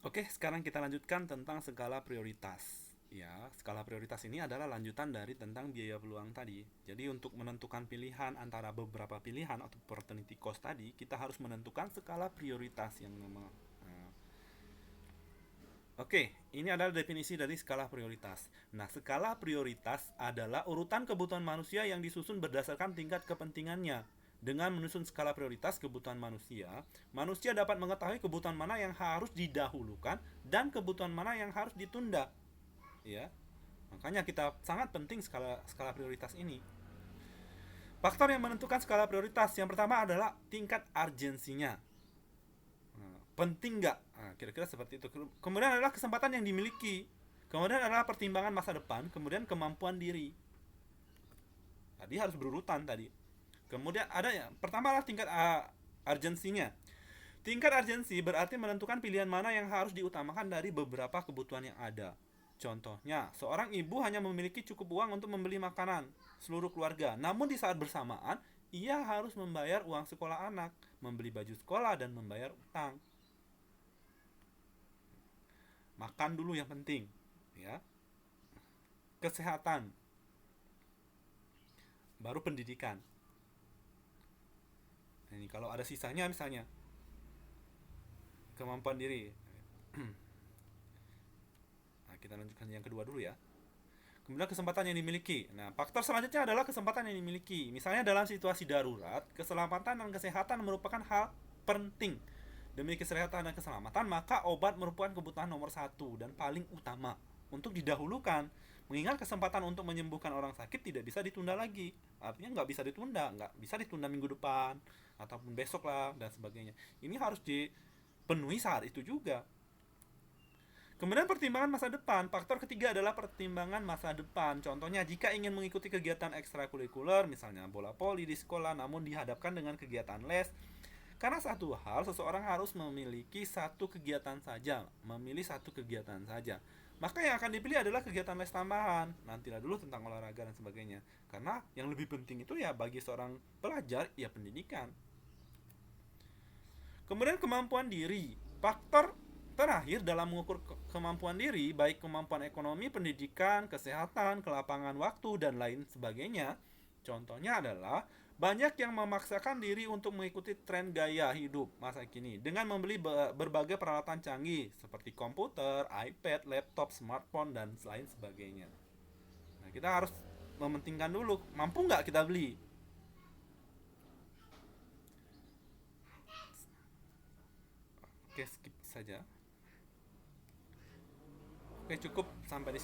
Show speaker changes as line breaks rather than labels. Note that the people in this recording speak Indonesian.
Oke, sekarang kita lanjutkan tentang skala prioritas. Ya, skala prioritas ini adalah lanjutan dari tentang biaya peluang tadi. Jadi untuk menentukan pilihan antara beberapa pilihan atau opportunity cost tadi, kita harus menentukan skala prioritas yang nama. Nah, oke, ini adalah definisi dari skala prioritas. Nah, skala prioritas adalah urutan kebutuhan manusia yang disusun berdasarkan tingkat kepentingannya. Dengan menyusun skala prioritas kebutuhan manusia, manusia dapat mengetahui kebutuhan mana yang harus didahulukan dan kebutuhan mana yang harus ditunda. Ya, makanya kita sangat penting skala skala prioritas ini. Faktor yang menentukan skala prioritas yang pertama adalah tingkat urgensinya. Nah, penting nggak? Nah, kira-kira seperti itu. Kemudian adalah kesempatan yang dimiliki. Kemudian adalah pertimbangan masa depan. Kemudian kemampuan diri. Tadi harus berurutan tadi. Kemudian ada ya. Pertama adalah tingkat urgensinya. Tingkat urgensi berarti menentukan pilihan mana yang harus diutamakan dari beberapa kebutuhan yang ada. Contohnya, seorang ibu hanya memiliki cukup uang untuk membeli makanan seluruh keluarga. Namun di saat bersamaan, ia harus membayar uang sekolah anak, membeli baju sekolah, dan membayar utang. Makan dulu yang penting, ya. Kesehatan, baru pendidikan. Nah, ini kalau ada sisanya misalnya kemampuan diri. Nah, kita lanjutkan yang kedua dulu ya. Kemudian kesempatan yang dimiliki. Nah, faktor selanjutnya adalah kesempatan yang dimiliki. Misalnya dalam situasi darurat, keselamatan dan kesehatan merupakan hal penting. Demi kesehatan dan keselamatan, maka obat merupakan kebutuhan nomor satu dan paling utama untuk didahulukan. Mengingat kesempatan untuk menyembuhkan orang sakit tidak bisa ditunda lagi. Artinya nggak bisa ditunda, nggak bisa ditunda minggu depan ataupun besok lah dan sebagainya. Ini harus dipenuhi saat itu juga. Kemudian pertimbangan masa depan. Faktor ketiga adalah pertimbangan masa depan. Contohnya jika ingin mengikuti kegiatan ekstrakurikuler, misalnya bola voli di sekolah, namun dihadapkan dengan kegiatan les. Karena satu hal, seseorang harus memiliki satu kegiatan saja, memilih satu kegiatan saja. Maka yang akan dipilih adalah kegiatan les tambahan. Nantilah dulu tentang olahraga dan sebagainya. Karena yang lebih penting itu ya bagi seorang pelajar, ya pendidikan. Kemudian kemampuan diri. Faktor terakhir dalam mengukur kemampuan diri, baik kemampuan ekonomi, pendidikan, kesehatan, kelapangan waktu, dan lain sebagainya. Contohnya adalah banyak yang memaksakan diri untuk mengikuti tren gaya hidup masa kini dengan membeli berbagai peralatan canggih seperti komputer, iPad, laptop, smartphone, dan lain sebagainya. Nah, kita harus mementingkan dulu, mampu nggak kita beli? Oke, skip saja. Oke, cukup sampai di